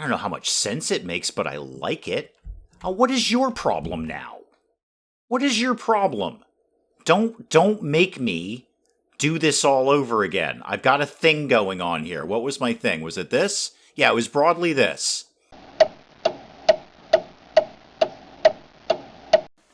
don't know how much sense it makes, but I like it. What is your problem now? What is your problem? Don't make me do this all over again. I've got a thing going on here. What was my thing? Was it this? Yeah, it was broadly this.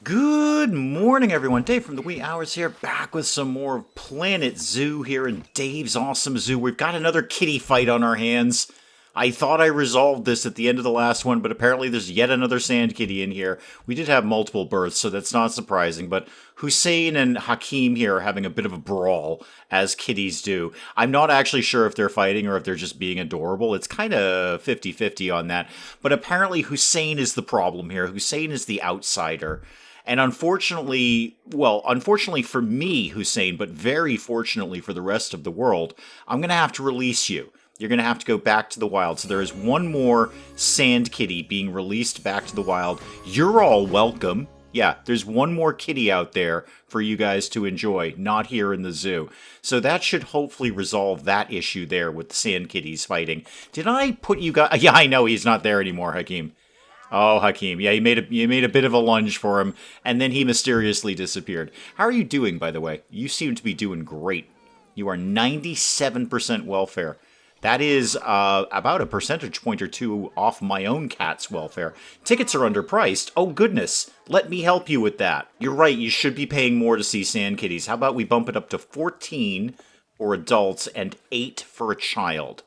Good morning, everyone. Dave from the Wee Hours here, back with some more Planet Zoo here in Dave's Awesome Zoo. We've got another kitty fight on our hands. I thought I resolved this at the end of the last one, but apparently there's yet another sand kitty in here. We did have multiple births, so that's not surprising, but Hussein and Hakeem here are having a bit of a brawl, as kitties do. I'm not actually sure if they're fighting or if they're just being adorable. It's kind of 50-50 on that, but apparently Hussein is the problem here. Hussein is the outsider. And unfortunately for me, Hussein, but very fortunately for the rest of the world, I'm going to have to release you. You're going to have to go back to the wild. So there is one more sand kitty being released back to the wild. You're all welcome. Yeah, there's one more kitty out there for you guys to enjoy, not here in the zoo. So that should hopefully resolve that issue there with the sand kitties fighting. Did I put you guys... Yeah, I know he's not there anymore, Hakeem. Oh, Hakeem. Yeah, you made a bit of a lunge for him, and then he mysteriously disappeared. How are you doing, by the way? You seem to be doing great. You are 97% welfare. That is about a percentage point or two off my own cat's welfare. Tickets are underpriced. Oh, goodness. Let me help you with that. You're right. You should be paying more to see sand kitties. How about we bump it up to 14 for adults and 8 for a child?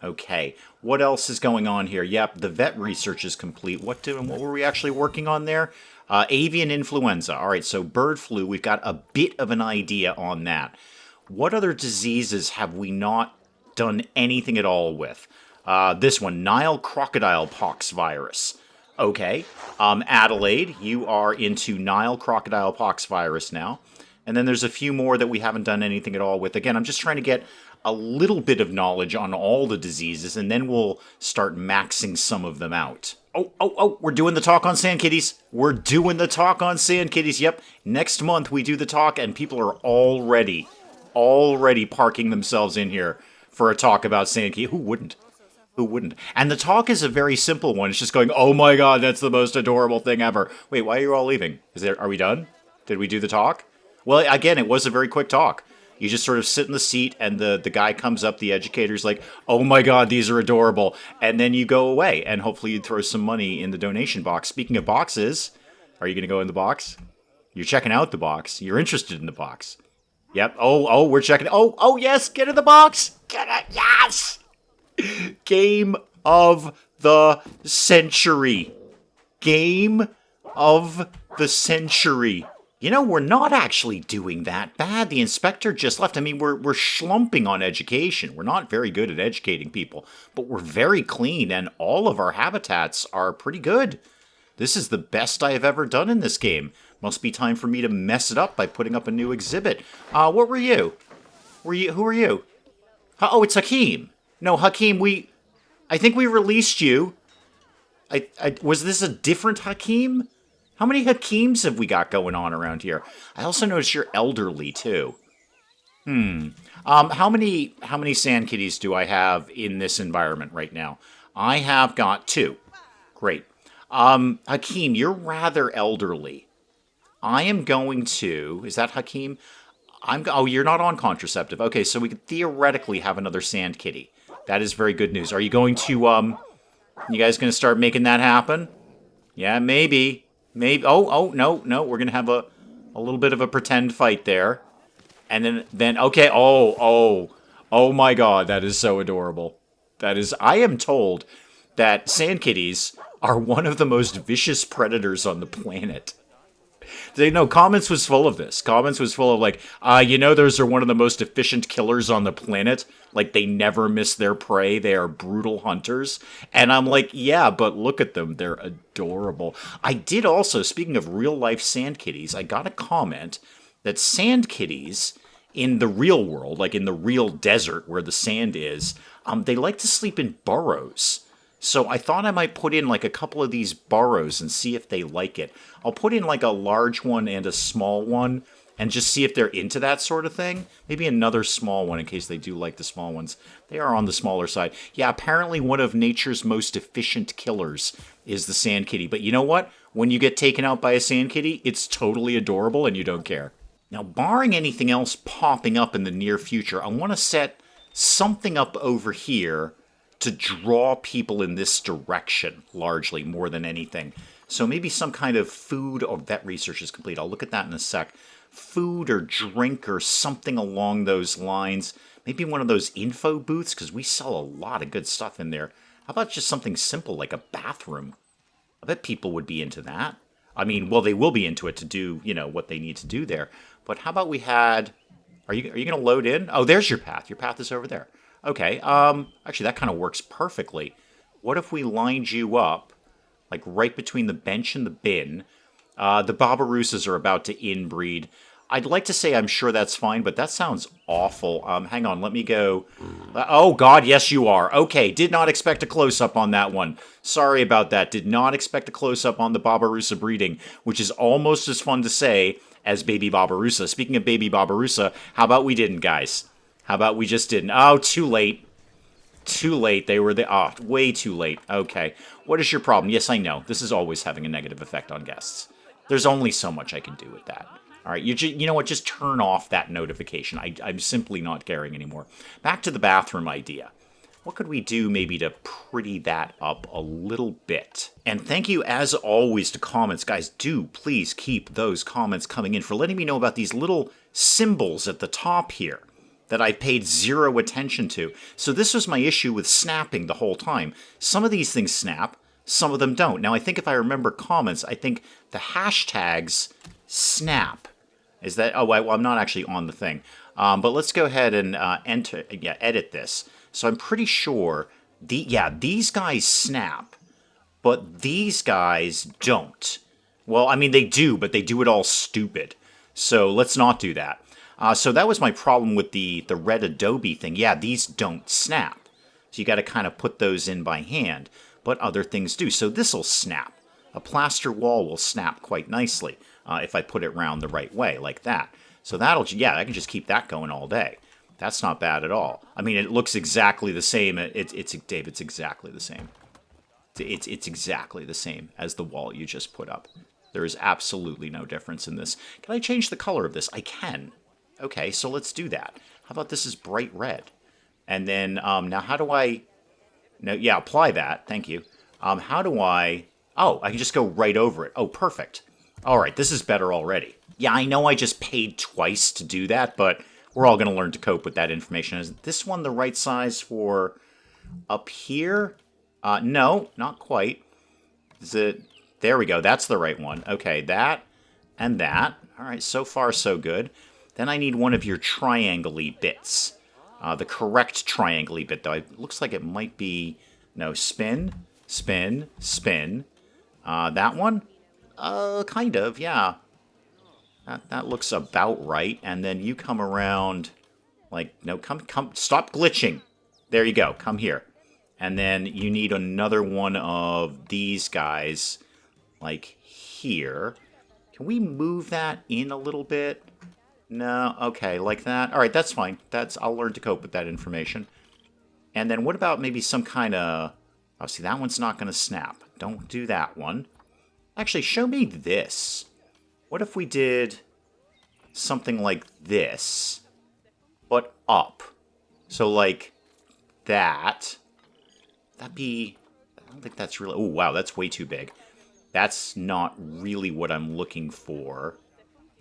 Okay. What else is going on here? Yep, the vet research is complete. What were we actually working on there? Avian influenza. All right, so bird flu. We've got a bit of an idea on that. What other diseases have we not done anything at all with? This one, Nile crocodile pox virus. Okay. Adelaide, you are into Nile crocodile pox virus now. And then there's a few more that we haven't done anything at all with. Again, I'm just trying to get a little bit of knowledge on all the diseases, and then we'll start maxing some of them out. Oh, we're doing the talk on sand kitties. We're doing the talk on sand kitties. Yep, next month we do the talk, and people are already parking themselves in here for a talk about sand kitties. Who wouldn't? Who wouldn't? And the talk is a very simple one. It's just going, oh my god, that's the most adorable thing ever. Wait, why are you all leaving? Are we done? Did we do the talk? Well, again, it was a very quick talk. You just sort of sit in the seat, and the guy comes up, the educator's like, oh my god, these are adorable. And then you go away, and hopefully you throw some money in the donation box. Speaking of boxes, are you going to go in the box? You're checking out the box. You're interested in the box. Yep. Oh, we're checking. Oh, yes, get in the box. Get it, yes! Game of the century. Game of the century. You know, we're not actually doing that bad. The inspector just left. I mean, we're schlumping on education. We're not very good at educating people, but we're very clean, and all of our habitats are pretty good. This is the best I have ever done in this game. Must be time for me to mess it up by putting up a new exhibit. What were you? Who are you? Oh, it's Hakeem. No, Hakeem, I think we released you. Was this a different Hakeem? How many Hakeems have we got going on around here? I also noticed you're elderly, too. How many sand kitties do I have in this environment right now? I have got 2. Great. Hakeem, you're rather elderly. I am going to... Is that Hakeem? Oh, you're not on contraceptive. Okay, so we could theoretically have another sand kitty. That is very good news. Are you going to, You guys going to start making that happen? Yeah, maybe. Maybe. Oh, no. We're going to have a little bit of a pretend fight there. And then okay. Oh my god, that is so adorable. I am told that sand kitties are one of the most vicious predators on the planet. Comments was full of this. Comments was full of like, those are one of the most efficient killers on the planet. Like, they never miss their prey. They are brutal hunters. And I'm like, yeah, but look at them. They're adorable. I did also, speaking of real-life sand kitties, I got a comment that sand kitties in the real world, like in the real desert where the sand is, they like to sleep in burrows. So I thought I might put in like a couple of these burrows and see if they like it. I'll put in like a large one and a small one and just see if they're into that sort of thing. Maybe another small one in case they do like the small ones. They are on the smaller side. Yeah, apparently one of nature's most efficient killers is the sand kitty. But you know what? When you get taken out by a sand kitty, it's totally adorable and you don't care. Now, barring anything else popping up in the near future, I want to set something up over here to draw people in this direction, largely, more than anything. So maybe some kind of food or vet research is complete. I'll look at that in a sec. Food or drink or something along those lines. Maybe one of those info booths, because we sell a lot of good stuff in there. How about just something simple like a bathroom? I bet people would be into that. I mean, well, they will be into it to do, what they need to do there. But how about we had... Are you going to load in? Oh, there's your path. Your path is over there. Okay, actually, that kind of works perfectly. What if we lined you up, like right between the bench and the bin? The Barbarossas are about to inbreed. I'd like to say I'm sure that's fine, but that sounds awful. Hang on, let me go. Oh, God, yes, you are. Okay, did not expect a close-up on that one. Sorry about that. Did not expect a close-up on the Barbarossa breeding, which is almost as fun to say as Baby Barbarossa. Speaking of Baby Barbarossa, how about we didn't, guys? How about we just didn't? Oh, too late. Too late. They were the... Oh, way too late. Okay. What is your problem? Yes, I know. This is always having a negative effect on guests. There's only so much I can do with that. All right, you know what? Just turn off that notification. I'm simply not caring anymore. Back to the bathroom idea. What could we do maybe to pretty that up a little bit? And thank you, as always, to comments. Guys, do please keep those comments coming in for letting me know about these little symbols at the top here that I paid zero attention to. So this was my issue with snapping the whole time. Some of these things snap, some of them don't. Now, I think if I remember comments, I think the hashtags snap. Is that... Oh, well, I'm not actually on the thing. But let's go ahead and edit this. So I'm pretty sure... these guys snap, but these guys don't. Well, I mean, they do, but they do it all stupid. So let's not do that. So that was my problem with the red Adobe thing. Yeah, these don't snap. So you got to kind of put those in by hand. But other things do. So this will snap. A plaster wall will snap quite nicely if I put it round the right way, like that. So that'll... Yeah, I can just keep that going all day. That's not bad at all. I mean, it looks exactly the same. Dave, it's exactly the same. It's exactly the same as the wall you just put up. There is absolutely no difference in this. Can I change the color of this? I can. Okay, so let's do that. How about this is bright red? And then, now how do I... No, yeah, apply that. Thank you. How do I... Oh, I can just go right over it. Oh, perfect. All right, this is better already. Yeah, I know I just paid twice to do that, but we're all going to learn to cope with that information. Is this one the right size for up here? No, not quite. Is it... There we go. That's the right one. Okay, that and that. All right, so far so good. Then I need one of your triangle-y bits. The correct triangle-y bit, though. It looks like it might be... No, spin, spin, spin. That one? Kind of, yeah. That looks about right. And then you come around... Like, no, come, stop glitching. There you go. Come here. And then you need another one of these guys... Like here. Can we move that in a little bit? No, okay, like that. All right, that's fine. I'll learn to cope with that information. And then what about maybe some kind of... Oh, see, that one's not going to snap. Don't do that one. Actually, show me this. What if we did something like this, but up? So like that. That'd be... I don't think that's really... Oh, wow, that's way too big. That's not really what I'm looking for.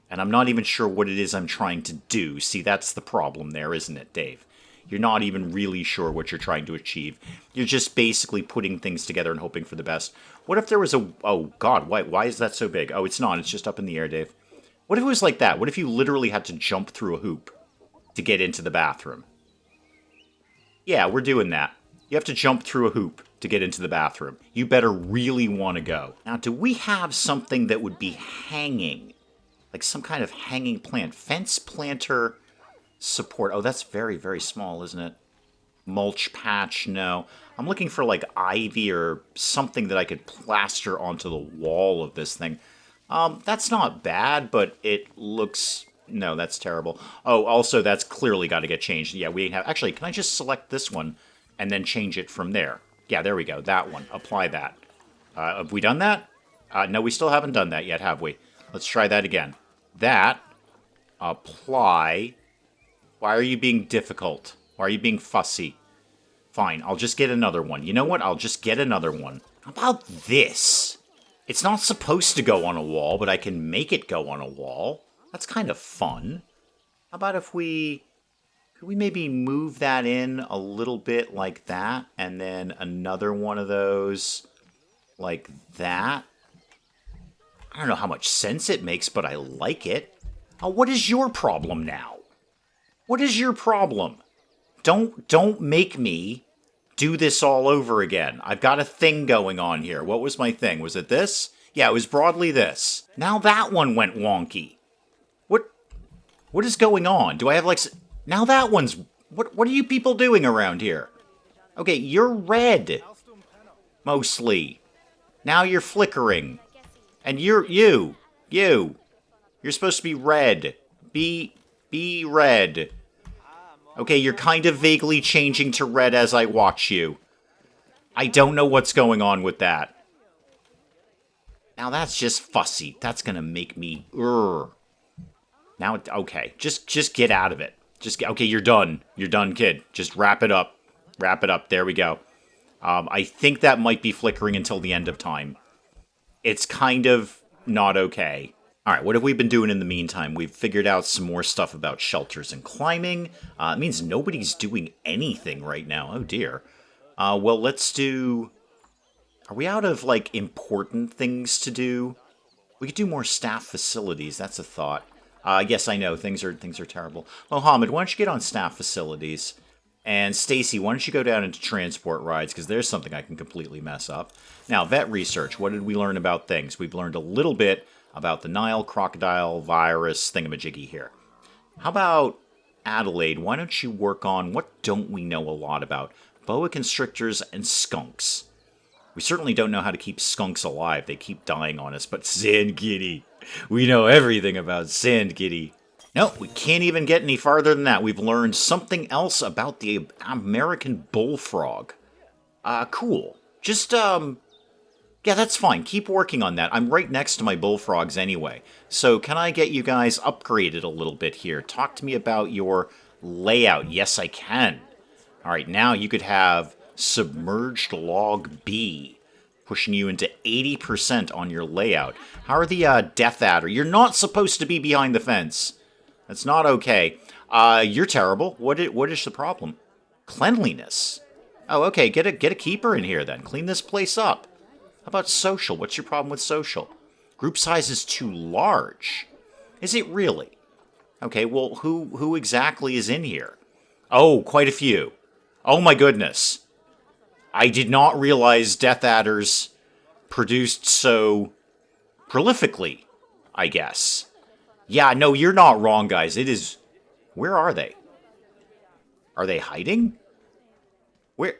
And I'm not even sure what it is I'm trying to do. See, that's the problem there, isn't it, Dave? You're not even really sure what you're trying to achieve. You're just basically putting things together and hoping for the best. What if there was a... Oh, God, why is that so big? Oh, it's not. It's just up in the air, Dave. What if it was like that? What if you literally had to jump through a hoop to get into the bathroom? Yeah, we're doing that. You have to jump through a hoop to get into the bathroom. You better really want to go. Now, do we have something that would be hanging? Like some kind of hanging plant. Fence planter support. Oh, that's very, very small, isn't it? Mulch patch, no. I'm looking for like ivy or something that I could plaster onto the wall of this thing. That's not bad, but it looks No, that's terrible. Oh, also, that's clearly got to get changed. Yeah, we have... Actually, can I just select this one and then change it from there? Yeah, there we go. That one. Apply that. Have we done that? No, we still haven't done that yet, have we? Let's try that again. That. Apply. Why are you being difficult? Why are you being fussy? Fine, I'll just get another one. You know what? I'll just get another one. How about this? It's not supposed to go on a wall, but I can make it go on a wall. That's kind of fun. How about if we... Could we maybe move that in a little bit like that? And then another one of those like that? I don't know how much sense it makes, but I like it. What is your problem now? What is your problem? Don't make me do this all over again. I've got a thing going on here. What was my thing? Was it this? Yeah, it was broadly this. Now that one went wonky. What is going on? Do I have like... Now that one's... What are you people doing around here? Okay, you're red. Mostly. Now you're flickering. And you. You're supposed to be red. Be red. Okay, you're kind of vaguely changing to red as I watch you. I don't know what's going on with that. Now that's just fussy. That's gonna make me... Now, okay, just get out of it. Okay, you're done. You're done, kid. Just wrap it up. Wrap it up. There we go. I think that might be flickering until the end of time. It's kind of not okay. All right, what have we been doing in the meantime? We've figured out some more stuff about shelters and climbing. It means nobody's doing anything right now. Oh, dear. Well, let's do... Are we out of, like, important things to do? We could do more staff facilities. That's a thought. Yes, I know. Things are terrible. Mohammed, why don't you get on staff facilities? And Stacy, why don't you go down into transport rides? Because there's something I can completely mess up. Now, vet research. What did we learn about things? We've learned a little bit about the Nile crocodile virus thingamajiggy here. How about Adelaide? Why don't you work on what don't we know a lot about? Boa constrictors and skunks. We certainly don't know how to keep skunks alive. They keep dying on us. But sand kitty. We know everything about sand kitty. No, we can't even get any farther than that. We've learned something else about the American bullfrog. Cool. Just, yeah, that's fine. Keep working on that. I'm right next to my bullfrogs anyway. So can I get you guys upgraded a little bit here? Talk to me about your layout. Yes, I can. All right, now you could have submerged log B, pushing you into 80% on your layout. How are the Death Adder? You're not supposed to be behind the fence. That's not okay. You're terrible. What is the problem? Cleanliness. Oh, okay. Get a keeper in here then. Clean this place up. How about social? What's your problem with social? Group size is too large. Is it really? Okay, well, who exactly is in here? Oh, quite a few. Oh my goodness. I did not realize Death Adders produced so prolifically, I guess. Yeah, no, you're not wrong, guys. It is... Where are they? Are they hiding? Where...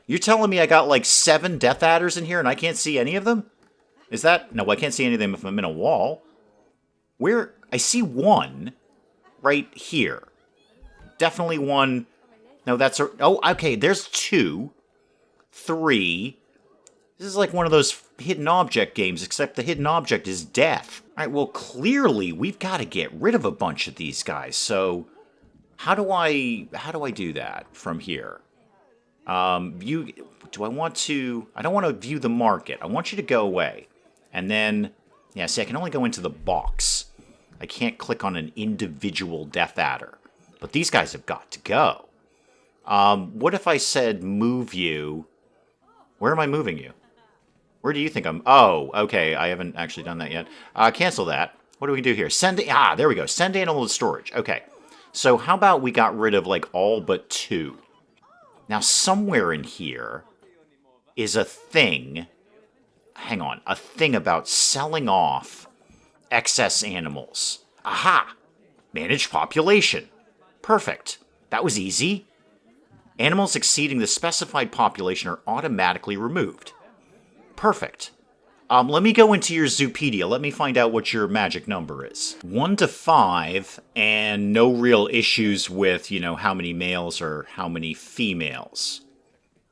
You're telling me I got like 7 Death Adders in here and I can't see any of them? Is that... No, I can't see any of them if I'm in a wall. Where... I see one right here. Definitely one... No, that's a... Oh, okay, there's 2. 3. This is like one of those hidden object games, except the hidden object is death. All right, well, clearly we've got to get rid of a bunch of these guys. So, how do I do that from here? Do I want to? I don't want to view the market. I want you to go away, and then yeah. See, I can only go into the box. I can't click on an individual Death Adder. But these guys have got to go. What if I said move you? Where am I moving you? Where do you think I'm... Oh, okay. I haven't actually done that yet. Cancel that. What do we do here? Send... Ah, there we go. Send animal to storage. Okay. So how about we got rid of, like, all but 2? Now, somewhere in here is a thing... Hang on. A thing about selling off excess animals. Aha! Manage population. Perfect. That was easy. Animals exceeding the specified population are automatically removed. Perfect. Let me go into your Zoopedia. Let me find out what your magic number is. 1 to 5, and no real issues with, how many males or how many females.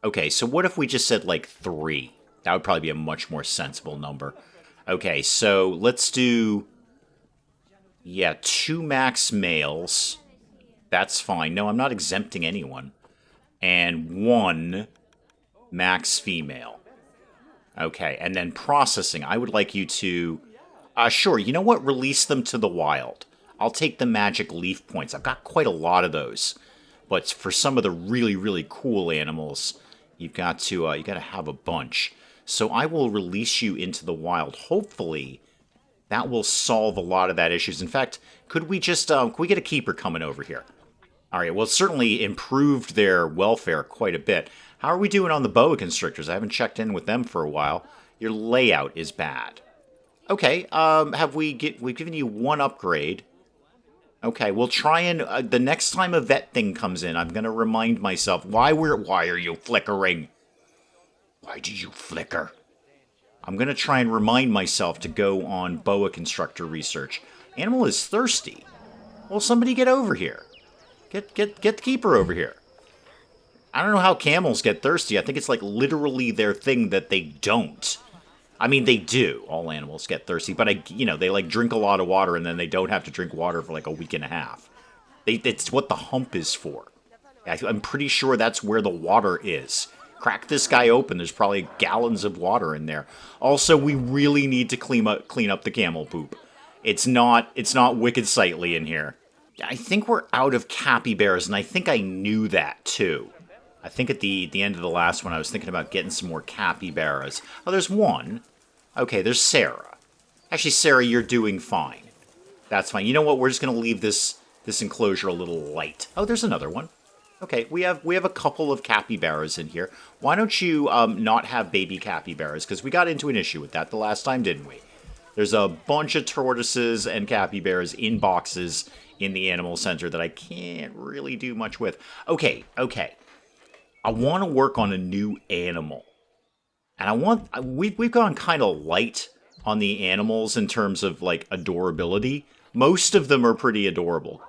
Okay, so what if we just said, like, 3? That would probably be a much more sensible number. Okay, so let's do... Yeah, 2 max males. That's fine. No, I'm not exempting anyone. And 1 max female. Okay, and then processing. I would like you to... sure, you know what? Release them to the wild. I'll take the magic leaf points. I've got quite a lot of those. But for some of the really, really cool animals, you've got to have a bunch. So I will release you into the wild. Hopefully, that will solve a lot of that issues. In fact, could we just... could we get a keeper coming over here? All right, well, it certainly improved their welfare quite a bit. How are we doing on the boa constrictors? I haven't checked in with them for a while. Your layout is bad. Okay, we've given you 1 upgrade. Okay, we'll try and... the next time a vet thing comes in, I'm going to remind myself, why are you flickering? Why do you flicker? I'm going to try and remind myself to go on boa constrictor research. Animal is thirsty. Well, somebody get over here. Get the keeper over here. I don't know how camels get thirsty. I think it's like literally their thing that they don't. I mean, they do. All animals get thirsty, but they like drink a lot of water and then they don't have to drink water for like a week and a half. It's what the hump is for. I'm pretty sure that's where the water is. Crack this guy open. There's probably gallons of water in there. Also, we really need to clean up the camel poop. It's not wicked sightly in here. I think we're out of capybaras, and I think I knew that too. I think at the end of the last one, I was thinking about getting some more capybaras. Oh, there's 1. Okay, there's Sarah. Actually, Sarah, you're doing fine. That's fine. You know what? We're just going to leave this enclosure a little light. Oh, there's another one. Okay, we have a couple of capybaras in here. Why don't you not have baby capybaras? Because we got into an issue with that the last time, didn't we? There's a bunch of tortoises and capybaras in boxes in the animal center that I can't really do much with. Okay. I want to work on a new animal. And we've gone kind of light on the animals in terms of, like, adorability. Most of them are pretty adorable.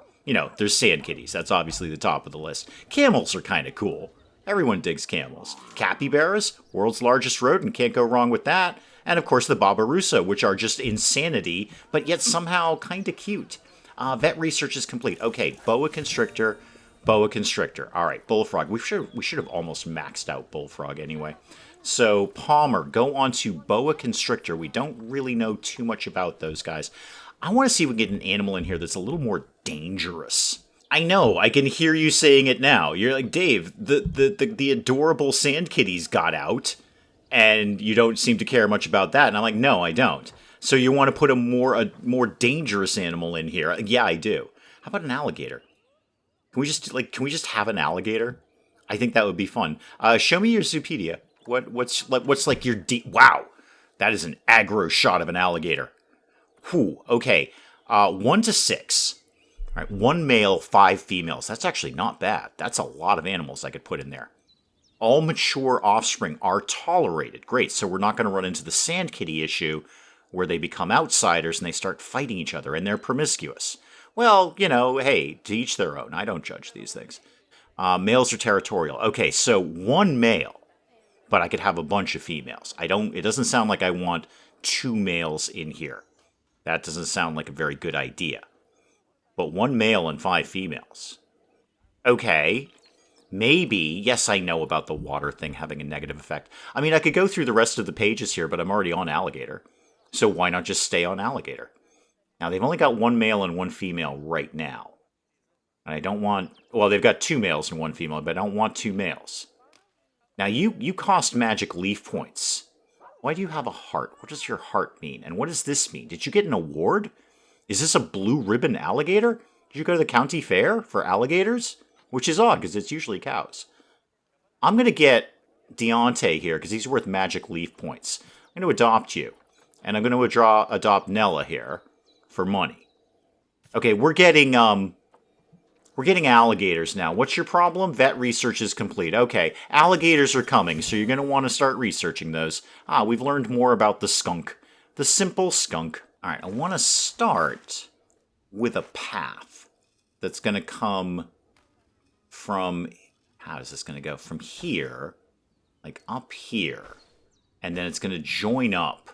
There's sand kitties. That's obviously the top of the list. Camels are kind of cool. Everyone digs camels. Capybaras, world's largest rodent, can't go wrong with that. And, of course, the Barbarossa, which are just insanity, but yet somehow kind of cute. Vet research is complete. Okay, boa constrictor. All right, bullfrog. We should have almost maxed out bullfrog anyway. So, Palmer, go on to boa constrictor. We don't really know too much about those guys. I want to see if we can get an animal in here that's a little more dangerous. I know, I can hear you saying it now. You're like, Dave, the adorable sand kitties got out, and you don't seem to care much about that. And I'm like, no, I don't. So you want to put a more dangerous animal in here? Yeah, I do. How about an alligator? Can we just have an alligator? I think that would be fun. Show me your Zoopedia. What's like your wow, that is an aggro shot of an alligator. Whew. Okay. 1 to 6. All right. 1 male, 5 females. That's actually not bad. That's a lot of animals I could put in there. All mature offspring are tolerated. Great. So we're not going to run into the sand kitty issue where they become outsiders and they start fighting each other and they're promiscuous. Well, hey, to each their own. I don't judge these things. Males are territorial. Okay, so 1 male, but I could have a bunch of females. It doesn't sound like I want 2 males in here. That doesn't sound like a very good idea. But 1 male and 5 females. Okay, maybe, yes, I know about the water thing having a negative effect. I mean, I could go through the rest of the pages here, but I'm already on alligator. So why not just stay on alligator? Now, they've only got 1 male and 1 female right now. And I don't want... Well, they've got 2 males and 1 female, but I don't want 2 males. Now, you cost magic leaf points. Why do you have a heart? What does your heart mean? And what does this mean? Did you get an award? Is this a blue ribbon alligator? Did you go to the county fair for alligators? Which is odd, because it's usually cows. I'm going to get Deontay here, because he's worth magic leaf points. I'm going to adopt you. And I'm going to adopt Nella here for money. Okay, we're getting We're getting alligators now. What's your problem? Vet research is complete. Okay, alligators are coming, so you're going to want to start researching those. Ah, we've learned more about the skunk. The simple skunk. All right, I want to start with a path that's going to come from... How is this going to go? From here, like up here, and then it's going to join up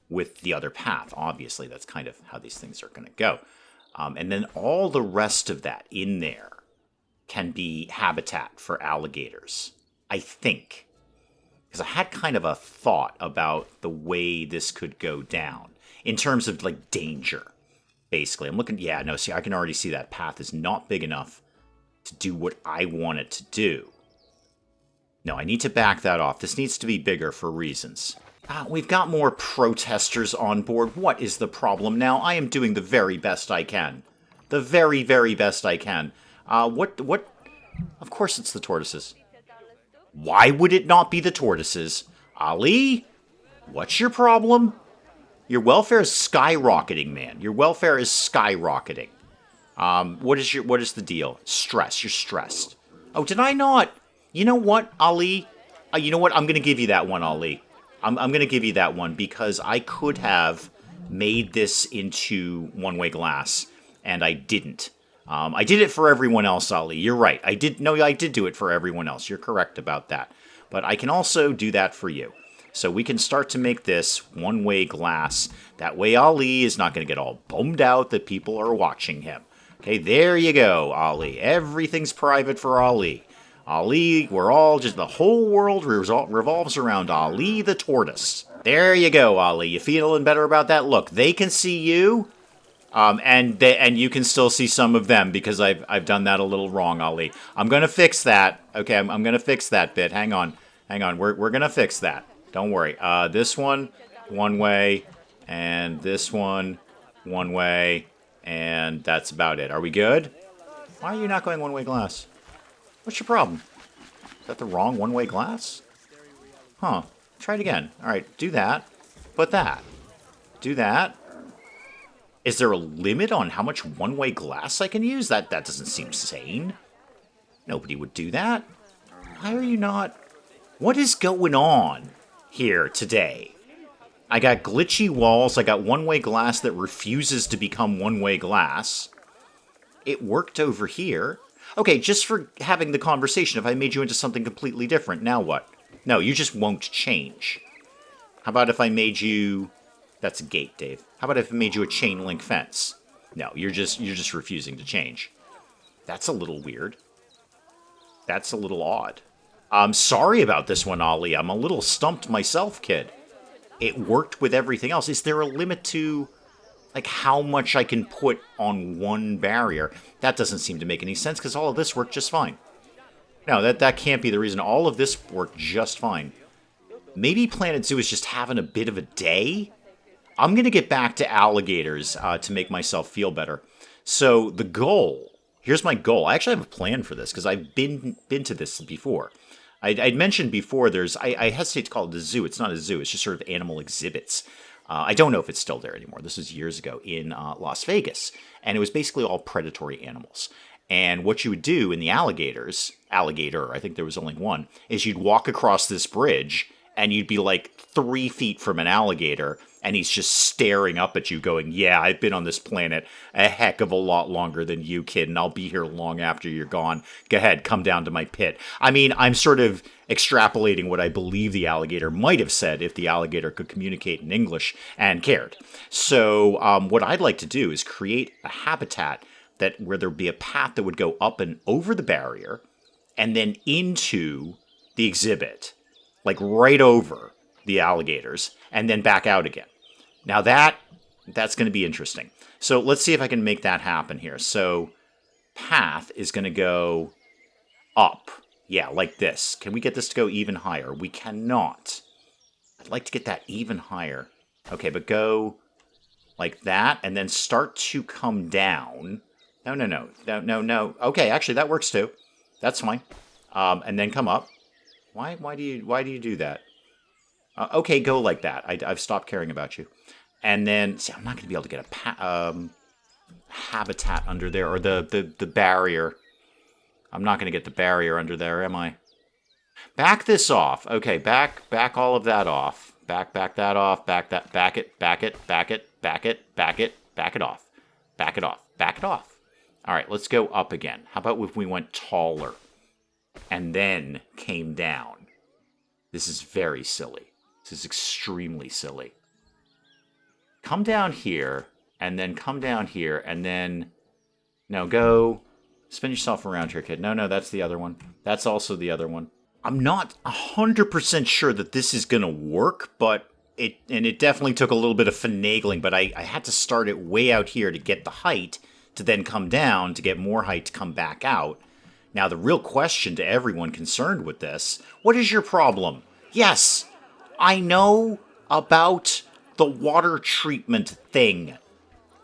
with the other path. Obviously, that's kind of how these things are going to go. And then all the rest of that in there can be habitat for alligators, I think. Because I had kind of a thought about the way this could go down in terms of, like, danger, basically. I'm looking, yeah, no, see, I can already see that path is not big enough to do what I want it to do. No, I need to back that off. This needs to be bigger for reasons. We've got more protesters on board. What is the problem now? I am doing the very best I can. The very, very best I can. What? Of course it's the tortoises. Why would it not be the tortoises? Ali? What's your problem? Your welfare is skyrocketing, man. Your welfare is skyrocketing. What is the deal? Stress. You're stressed. Oh, did I not? You know what, Ali? You know what? I'm going to give you that one, Ali. I'm going to give you that one because I could have made this into one-way glass, and I didn't. I did it for everyone else, Ali. You're right. I did do it for everyone else. You're correct about that. But I can also do that for you. So we can start to make this one-way glass. That way Ali is not going to get all bummed out that people are watching him. Okay, there you go, Ali. Everything's private for Ali. Ali, we're all just, the whole world revolves around Ali the tortoise. There you go, Ali. You feeling better about that? Look, they can see you, and you can still see some of them because I've done that a little wrong, Ali. I'm gonna fix that. Okay, I'm gonna fix that bit. Hang on. We're gonna fix that. Don't worry. This one way, and this one way, and that's about it. Are we good? Why are you not going one-way glass? What's your problem? Is that the wrong one-way glass? Huh. Try it again. All right, do that. Put that. Do that. Is there a limit on how much one-way glass I can use? That doesn't seem sane. Nobody would do that. Why are you not... What is going on here today? I got glitchy walls. I got one-way glass that refuses to become one-way glass. It worked over here. Okay, just for having the conversation, if I made you into something completely different, now what? No, you just won't change. How about if I made you... That's a gate, Dave. How about if I made you a chain link fence? No, you're just refusing to change. That's a little weird. That's a little odd. I'm sorry about this one, Ali. I'm a little stumped myself, kid. It worked with everything else. Is there a limit to... like how much I can put on one barrier? That doesn't seem to make any sense because all of this worked just fine. No, that can't be the reason. All of this worked just fine. Maybe Planet Zoo is just having a bit of a day? I'm going to get back to alligators to make myself feel better. So the goal, here's my goal. I actually have a plan for this because I've been to this before. I'd mentioned before I hesitate to call it a zoo. It's not a zoo. It's just sort of animal exhibits. I don't know if it's still there anymore. This was years ago in Las Vegas. And it was basically all predatory animals. And what you would do in the alligator, I think there was only one, is you'd walk across this bridge and you'd be like 3 feet from an alligator and he's just staring up at you going, yeah, I've been on this planet a heck of a lot longer than you, kid, and I'll be here long after you're gone. Go ahead, come down to my pit. I mean, I'm sort of extrapolating what I believe the alligator might have said if the alligator could communicate in English and cared. So what I'd like to do is create a habitat where there'd be a path that would go up and over the barrier and then into the exhibit, like right over the alligators, and then back out again. Now that's going to be interesting. So let's see if I can make that happen here. So path is going to go up. Yeah, like this. Can we get this to go even higher? We cannot. I'd like to get that even higher. Okay, but go like that, and then start to come down. No. Okay, actually, that works too. That's fine. And then come up. Why do you do that? Okay, go like that. I've stopped caring about you. And then, see, I'm not going to be able to get a habitat under there, or the barrier. I'm not going to get the barrier under there, am I? Back this off. Okay, back all of that off. Back that off. Back it off. Back it off. All right, let's go up again. How about if we went taller and then came down? This is very silly. This is extremely silly. Come down here, and then come down here, and then... No, go... Spin yourself around here, kid. No, that's the other one. That's also the other one. I'm not 100% sure that this is going to work, but it definitely took a little bit of finagling, but I had to start it way out here to get the height, to then come down, to get more height to come back out. Now, the real question to everyone concerned with this, what is your problem? Yes, I know about the water treatment thing.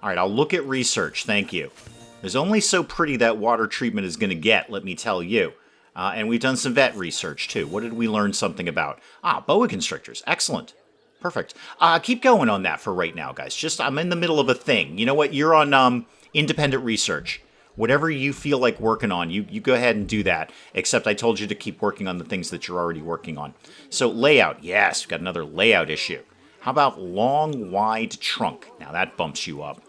All right, I'll look at research. Thank you. There's only so pretty that water treatment is going to get, let me tell you. And we've done some vet research, too. What did we learn something about? Boa constrictors. Excellent. Perfect. Keep going on that for right now, guys. I'm in the middle of a thing. You know what? You're on independent research. Whatever you feel like working on, you go ahead and do that. Except I told you to keep working on the things that you're already working on. So layout. Yes, we've got another layout issue. How about long, wide trunk? Now that bumps you up.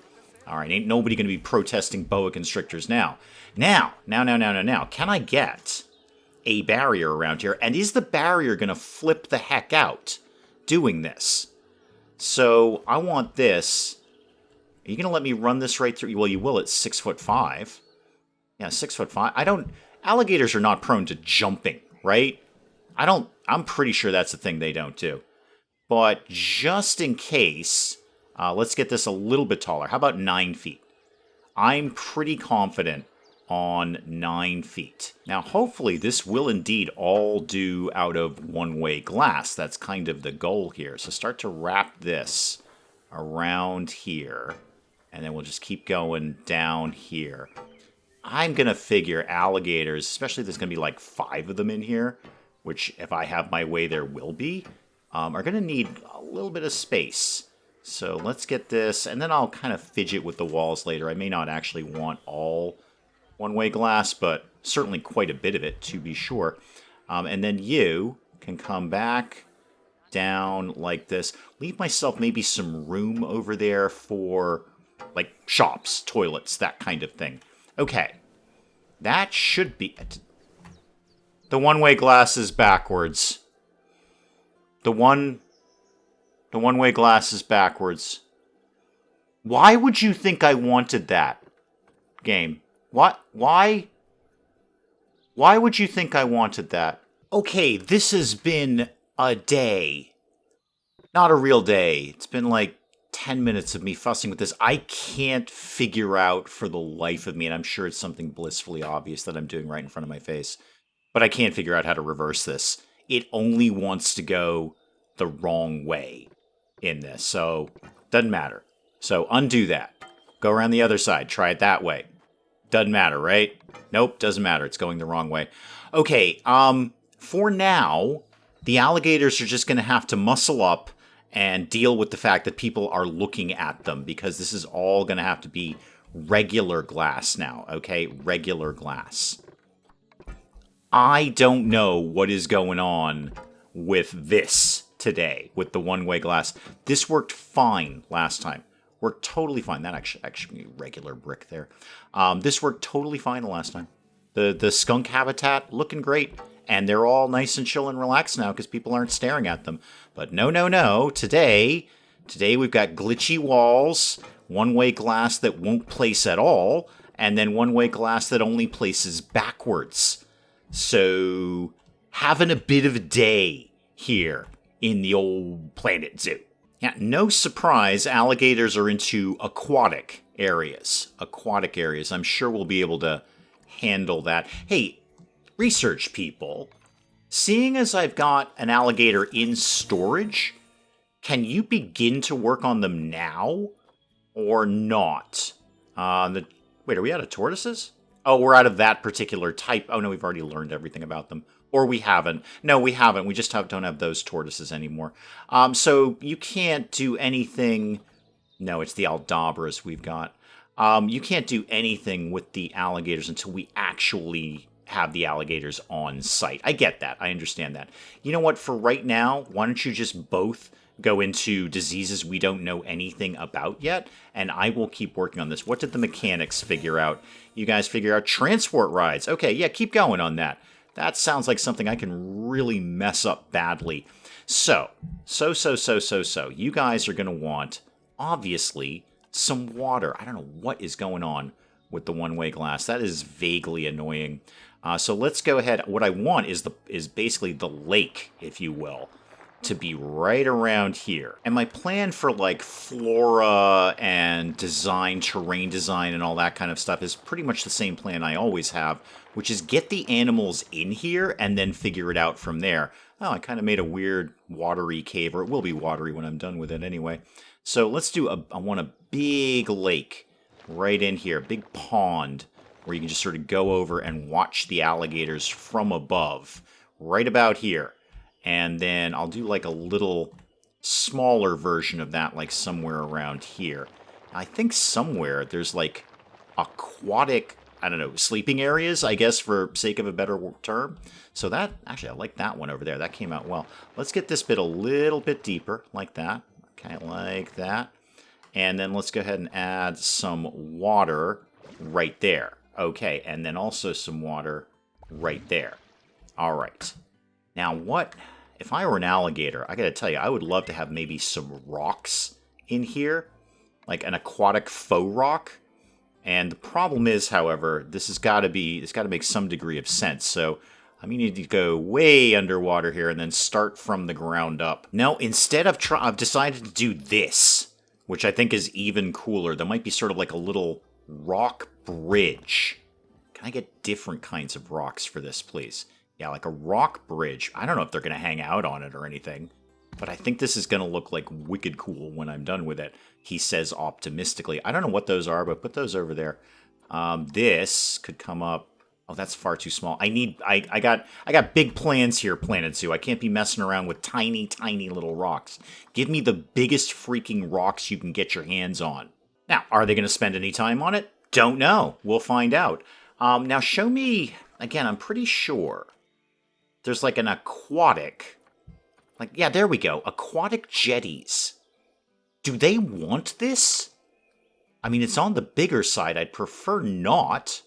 All right, ain't nobody going to be protesting boa constrictors now. Now. Can I get a barrier around here? And is the barrier going to flip the heck out doing this? So I want this. Are you going to let me run this right through? Well, you will at 6'5". Yeah, 6'5". Alligators are not prone to jumping, right? I'm pretty sure that's a thing they don't do. But just in case... let's get this a little bit taller. How about 9 feet? I'm pretty confident on 9 feet. Now, hopefully, this will indeed all do out of one-way glass. That's kind of the goal here. So start to wrap this around here, and then we'll just keep going down here. I'm going to figure alligators, especially if there's going to be like 5 of them in here, which if I have my way there will be, are going to need a little bit of space. So let's get this, and then I'll kind of fidget with the walls later. I may not actually want all one-way glass, but certainly quite a bit of it, to be sure. And then you can come back down like this. Leave myself maybe some room over there for, like, shops, toilets, that kind of thing. Okay. That should be it. The one-way glass is backwards. The one-way glass is backwards. Why would you think I wanted that, game? What? Why? Why would you think I wanted that? Okay, this has been a day. Not a real day. It's been like 10 minutes of me fussing with this. I can't figure out for the life of me, and I'm sure it's something blissfully obvious that I'm doing right in front of my face, but I can't figure out how to reverse this. It only wants to go the wrong way in this, so doesn't matter. So undo that. Go around the other side. Try it that way. Doesn't matter, right? Nope, doesn't matter. It's going the wrong way. Okay, for now, the alligators are just going to have to muscle up and deal with the fact that people are looking at them, because this is all going to have to be regular glass now, okay? Regular glass. I don't know what is going on with this today, with the one-way glass. This worked fine last time. Worked totally fine. That actually regular brick there. This worked totally fine the last time. The skunk habitat looking great, and they're all nice and chill and relaxed now because people aren't staring at them. But no. Today we've got glitchy walls, one-way glass that won't place at all, and then one-way glass that only places backwards. So having a bit of a day here in the old Planet Zoo. Yeah, no surprise, alligators are into aquatic areas. I'm sure we'll be able to handle that. Hey, research people, seeing as I've got an alligator in storage, can you begin to work on them now or not? Wait, are we out of tortoises? Oh, we're out of that particular type. Oh, no, we've already learned everything about them. Or we haven't. No, we haven't. We just don't have those tortoises anymore. So you can't do anything. No, it's the aldabras we've got. You can't do anything with the alligators until we actually have the alligators on site. I get that. I understand that. You know what? For right now, why don't you just both go into diseases we don't know anything about yet, and I will keep working on this. What did the mechanics figure out? You guys figure out transport rides. Okay, yeah, keep going on that. That sounds like something I can really mess up badly. So. You guys are going to want, obviously, some water. I don't know what is going on with the one-way glass. That is vaguely annoying. So let's go ahead. What I want is basically the lake, if you will, to be right around here. And my plan for like flora and design, terrain design, and all that kind of stuff is pretty much the same plan I always have, which is get the animals in here and then figure it out from there. Oh, I kind of made a weird watery cave, or it will be watery when I'm done with it anyway. So let's do I want a big lake right in here, big pond, where you can just sort of go over and watch the alligators from above, right about here. And then I'll do like a little smaller version of that, like somewhere around here. I think somewhere there's like aquatic, I don't know, sleeping areas, I guess, for sake of a better term. So that, actually, I like that one over there. That came out well. Let's get this bit a little bit deeper, like that. Okay, like that. And then let's go ahead and add some water right there. Okay, and then also some water right there. All right. Now, what if I were an alligator? I got to tell you, I would love to have maybe some rocks in here, like an aquatic faux rock. And the problem is, however, it's got to make some degree of sense. So I need to go way underwater here and then start from the ground up. Now, instead of I've decided to do this, which I think is even cooler. There might be sort of like a little rock bridge. Can I get different kinds of rocks for this, please? Yeah, like a rock bridge. I don't know if they're going to hang out on it or anything, but I think this is going to look like wicked cool when I'm done with it, he says optimistically. I don't know what those are, but put those over there. This could come up. Oh, that's far too small. I got big plans here, Planet Zoo. I can't be messing around with tiny, tiny little rocks. Give me the biggest freaking rocks you can get your hands on. Now, are they going to spend any time on it? Don't know. We'll find out. Now, show me, again, I'm pretty sure there's like an aquatic, yeah, there we go. Aquatic jetties. Do they want this? It's on the bigger side. I'd prefer not.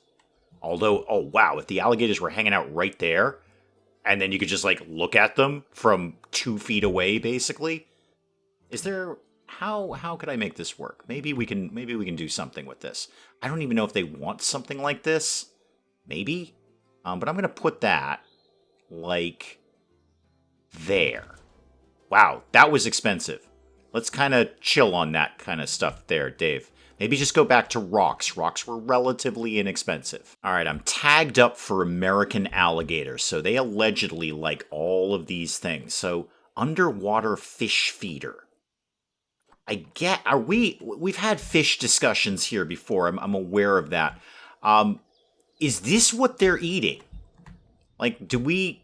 Although, oh wow, if the alligators were hanging out right there, and then you could just like look at them from 2 feet away, basically. Is there how could I make this work? Maybe we can do something with this. I don't even know if they want something like this. Maybe, but I'm gonna put that like there. Wow, that was expensive. Let's kind of chill on that kind of stuff there, Dave. Maybe just go back to rocks. Rocks were relatively inexpensive. All right, I'm tagged up for American alligators, so they allegedly like all of these things. So, underwater fish feeder. We've had fish discussions here before. I'm aware of that. Is this what they're eating? Like, do we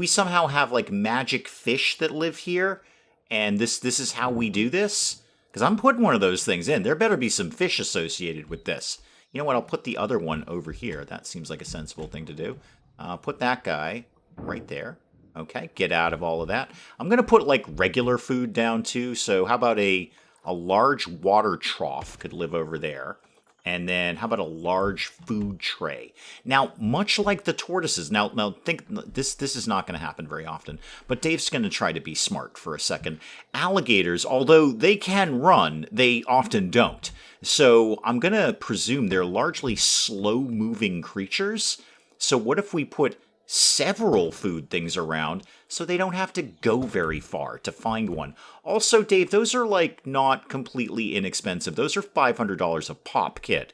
somehow have like magic fish that live here? And this is how we do this? Because I'm putting one of those things in. There better be some fish associated with this. You know what? I'll put the other one over here. That seems like a sensible thing to do. Put that guy right there. Okay, get out of all of that. I'm going to put like regular food down too. So how about a large water trough could live over there. And then how about a large food tray? Now, much like the tortoises, now think this is not going to happen very often, but Dave's going to try to be smart for a second. Alligators, although they can run, they often don't. So I'm going to presume they're largely slow-moving creatures. So what if we put several food things around so they don't have to go very far to find one? Also, Dave, those are like not completely inexpensive. Those are $500 a pop, kid.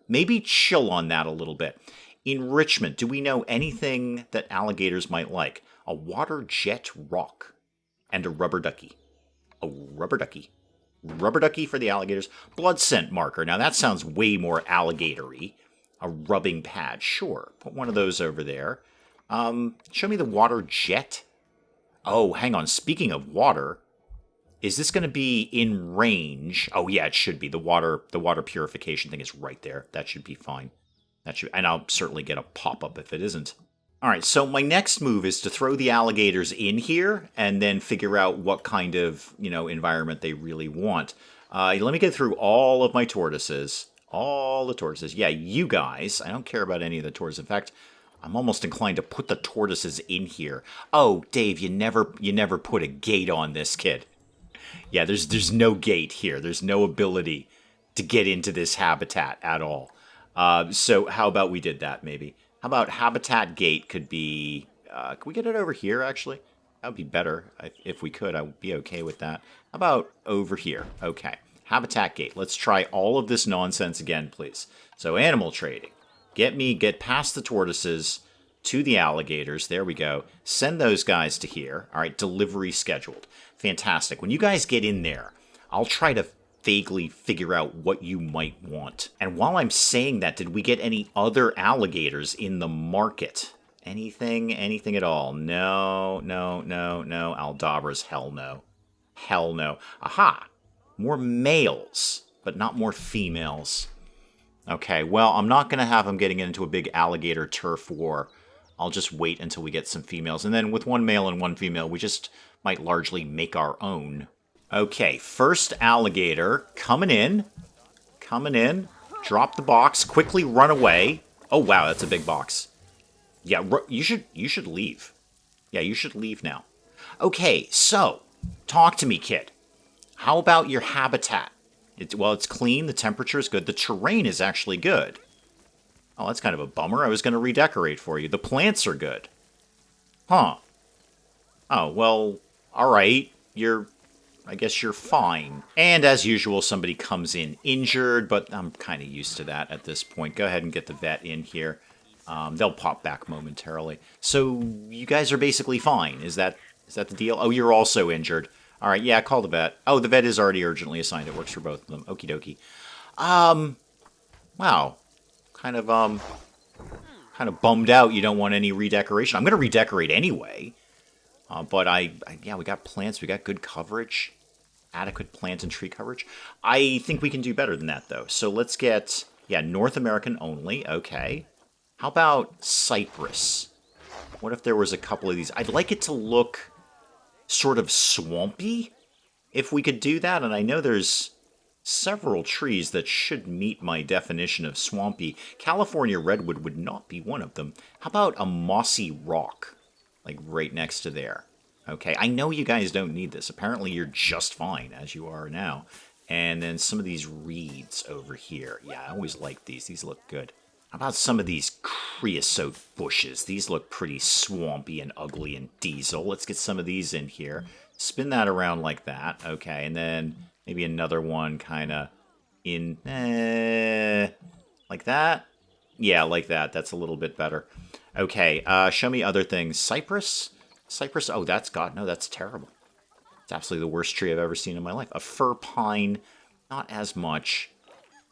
Maybe chill on that a little bit. Enrichment. Do we know anything that alligators might like? A water jet rock and a rubber ducky. A rubber ducky. Rubber ducky for the alligators. Blood scent marker. Now that sounds way more alligator-y. A rubbing pad. Sure. Put one of those over there. Show me the water jet. Oh, hang on. Speaking of water, Is this going to be in range? Oh yeah, it should be. The water purification thing is right there. That should be fine. That should, and I'll certainly get a pop-up if it isn't. All right, so my next move is to throw the alligators in here and then figure out what kind of, environment they really want. Let me get through all of my tortoises. All the tortoises. Yeah, you guys. I don't care about any of the tortoises. In fact, I'm almost inclined to put the tortoises in here. Oh, Dave, you never put a gate on this, kid. Yeah, there's no gate here. There's no ability to get into this habitat at all. So how about we did that, maybe? How about habitat gate could be... can we get it over here, actually? That would be better. If we could, I would be okay with that. How about over here? Okay. Habitat gate. Let's try all of this nonsense again, please. So animal trading. Get past the tortoises to the alligators. There we go. Send those guys to here. All right, delivery scheduled. Fantastic. When you guys get in there, I'll try to vaguely figure out what you might want. And while I'm saying that, did we get any other alligators in the market? Anything at all? No. Aldabras, hell no. Hell no. Aha! More males, but not more females. Okay, well, I'm not going to have them getting into a big alligator turf war. I'll just wait until we get some females. And then with one male and one female, we just might largely make our own. Okay, first alligator coming in. Drop the box. Quickly run away. Oh, wow, that's a big box. Yeah, you should leave. Yeah, you should leave now. Okay, so, talk to me, kid. How about your habitat? It's clean, the temperature is good, the terrain is actually good. Oh, that's kind of a bummer. I was going to redecorate for you. The plants are good. Huh. Oh, well, alright. I guess you're fine. And as usual, somebody comes in injured, but I'm kind of used to that at this point. Go ahead and get the vet in here. They'll pop back momentarily. So, you guys are basically fine. Is that the deal? Oh, you're also injured. All right, yeah, call the vet. Oh, the vet is already urgently assigned. It works for both of them. Okie dokie. Wow. Kind of bummed out you don't want any redecoration. I'm going to redecorate anyway. But yeah, we got plants. We got good coverage. Adequate plant and tree coverage. I think we can do better than that, though. So let's get, North American only. Okay. How about cypress? What if there was a couple of these? I'd like it to look sort of swampy, if we could do that. And I know there's several trees that should meet my definition of swampy. California redwood would not be one of them. How about a mossy rock, like right next to there? Okay, I know you guys don't need this. Apparently you're just fine as you are now. And then some of these reeds over here. Yeah, I always like these. These look good. How about some of these creosote bushes? These look pretty swampy and ugly and diesel. Let's get some of these in here. Spin that around like that. Okay, and then maybe another one kind of in... like that? Yeah, like that. That's a little bit better. Okay, show me other things. Cypress? Cypress? Oh, that's terrible. It's absolutely the worst tree I've ever seen in my life. A fir pine, not as much.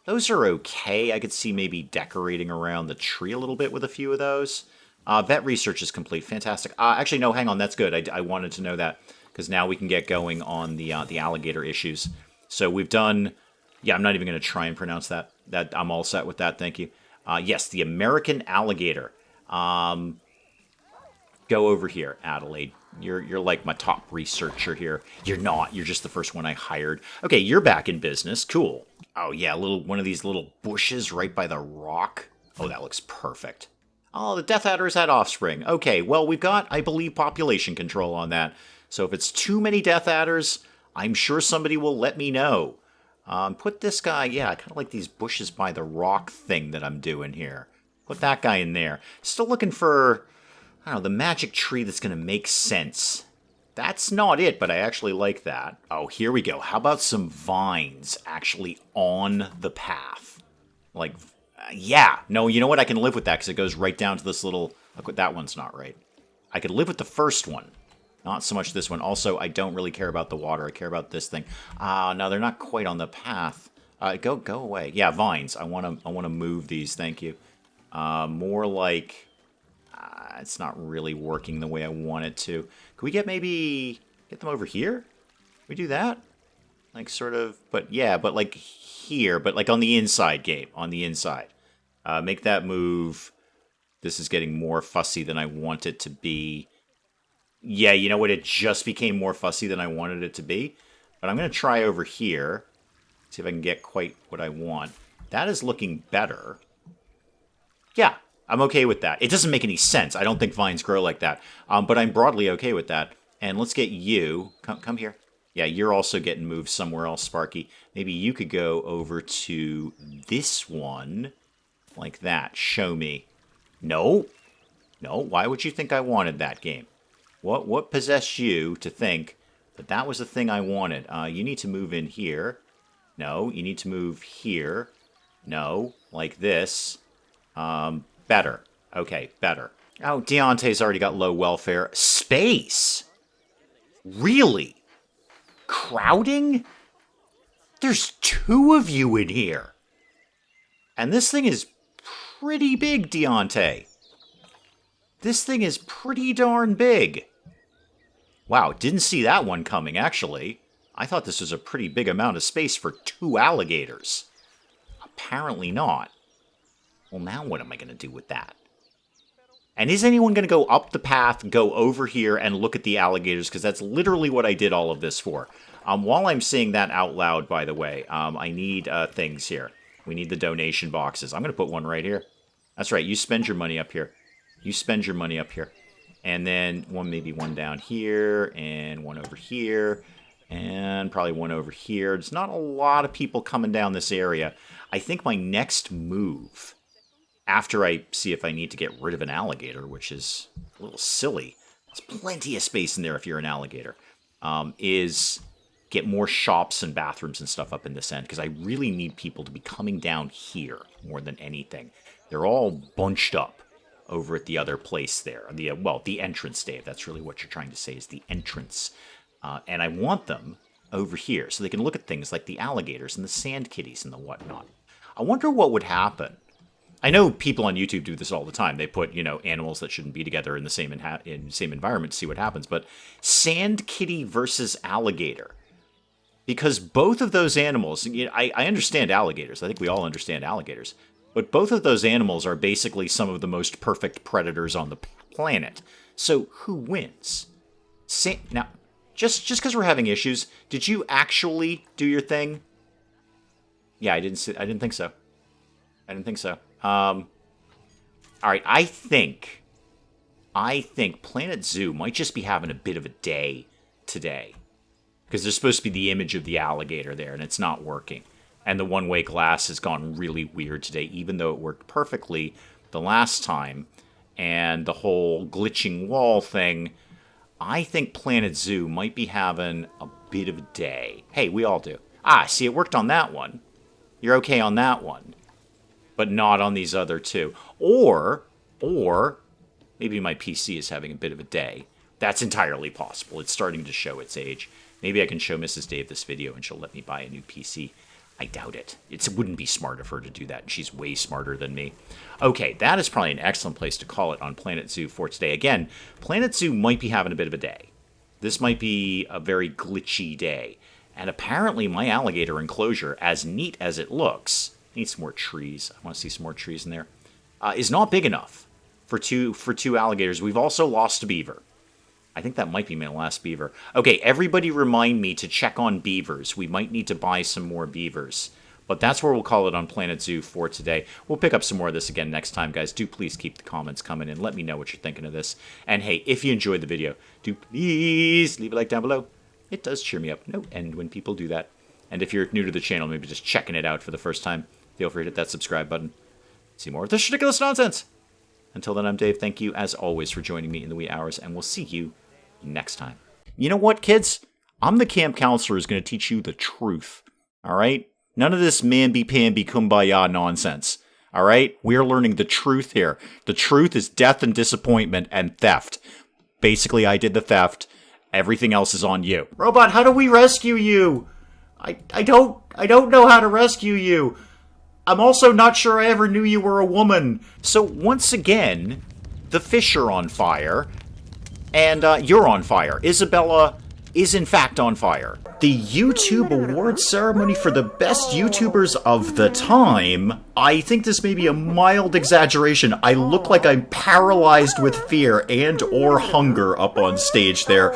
Those are okay. I could see maybe decorating around the tree a little bit with a few of those. Vet research is complete. Fantastic. Actually, no, hang on. That's good. I wanted to know that, because now we can get going on the alligator issues. So we've done... Yeah, I'm not even going to try and pronounce that. I'm all set with that. Thank you. Yes, the American alligator. Go over here, Adelaide. You're like my top researcher here. You're not. You're just the first one I hired. Okay, you're back in business. Cool. Oh yeah, one of these little bushes right by the rock. Oh, that looks perfect. Oh, the Death Adder's had offspring. Okay, well, we've got, I believe, population control on that. So if it's too many Death Adders, I'm sure somebody will let me know. Put this guy, I kind of like these bushes by the rock thing that I'm doing here. Put that guy in there. Still looking for... I don't know, the magic tree that's going to make sense. That's not it, but I actually like that. Oh, here we go. How about some vines actually on the path? Like, yeah. No, you know what? I can live with that because it goes right down to this little... Look, that one's not right. I could live with the first one. Not so much this one. Also, I don't really care about the water. I care about this thing. No, they're not quite on the path. Go away. Yeah, vines. I want to move these. Thank you. More like... it's not really working the way I want it to. Can we get them over here? we do that? Like, sort of, but yeah, but like here, but like on the inside, Gabe, on the inside. Make that move. This is getting more fussy than I want it to be. Yeah, you know what? It just became more fussy than I wanted it to be. But I'm going to try over here. See if I can get quite what I want. That is looking better. Yeah, I'm okay with that. It doesn't make any sense. I don't think vines grow like that. But I'm broadly okay with that. And let's get you. Come here. Yeah, you're also getting moved somewhere else, Sparky. Maybe you could go over to this one. Like that. Show me. No. No, why would you think I wanted that, game? What possessed you to think that that was the thing I wanted? You need to move in here. No, you need to move here. No, like this. Better. Okay, better. Oh, Deontay's already got low welfare. Space? Really? Crowding? There's 2 of you in here. And this thing is pretty big, Deontay. This thing is pretty darn big. Wow, didn't see that one coming, actually. I thought this was a pretty big amount of space for 2 alligators. Apparently not. Well, now what am I going to do with that? And is anyone going to go up the path, go over here, and look at the alligators? Because that's literally what I did all of this for. While I'm saying that out loud, by the way, I need things here. We need the donation boxes. I'm going to put one right here. That's right, you spend your money up here. You spend your money up here. And then maybe one down here, and one over here, and probably one over here. There's not a lot of people coming down this area. I think my next move, after I see if I need to get rid of an alligator, which is a little silly, there's plenty of space in there if you're an alligator, is get more shops and bathrooms and stuff up in this end, because I really need people to be coming down here more than anything. They're all bunched up over at the other place there. The entrance, Dave. That's really what you're trying to say, is the entrance. And I want them over here so they can look at things like the alligators and the sand kitties and the whatnot. I wonder what would happen. I know people on YouTube do this all the time. They put, animals that shouldn't be together in the same same environment to see what happens. But sand kitty versus alligator. Because both of those animals, I understand alligators. I think we all understand alligators. But both of those animals are basically some of the most perfect predators on the planet. So who wins? Now, just because we're having issues, did you actually do your thing? Yeah, I didn't think so. I didn't think so. All right, I think Planet Zoo might just be having a bit of a day today. Because there's supposed to be the image of the alligator there, and it's not working. And the one-way glass has gone really weird today, even though it worked perfectly the last time. And the whole glitching wall thing, I think Planet Zoo might be having a bit of a day. Hey, we all do. See, it worked on that one. You're okay on that one. But not on these other 2. Or, maybe my PC is having a bit of a day. That's entirely possible. It's starting to show its age. Maybe I can show Mrs. Dave this video and she'll let me buy a new PC. I doubt it. It wouldn't be smart of her to do that. She's way smarter than me. Okay, that is probably an excellent place to call it on Planet Zoo for today. Again, Planet Zoo might be having a bit of a day. This might be a very glitchy day. And apparently my alligator enclosure, as neat as it looks, needs some more trees. I want to see some more trees in there. Is not big enough for two alligators. We've also lost a beaver. I think that might be my last beaver. Okay, everybody remind me to check on beavers. We might need to buy some more beavers. But that's where we'll call it on Planet Zoo for today. We'll pick up some more of this again next time, guys. Do please keep the comments coming and let me know what you're thinking of this. And hey, if you enjoyed the video, do please leave a like down below. It does cheer me up. No end when people do that. And if you're new to the channel, maybe just checking it out for the first time, feel free to hit that subscribe button. See more of this ridiculous nonsense. Until then, I'm Dave. Thank you, as always, for joining me in the wee hours, and we'll see you next time. You know what, kids? I'm the camp counselor who's going to teach you the truth. All right? None of this mamby-pamby kumbaya nonsense. All right? We're learning the truth here. The truth is death and disappointment and theft. Basically, I did the theft. Everything else is on you. Robot, how do we rescue you? I don't know how to rescue you. I'm also not sure I ever knew you were a woman. So once again, the fish are on fire, and you're on fire. Isabella, is in fact on fire. The YouTube Awards ceremony for the best YouTubers of the time. I think this may be a mild exaggeration. I look like I'm paralyzed with fear and or hunger up on stage there.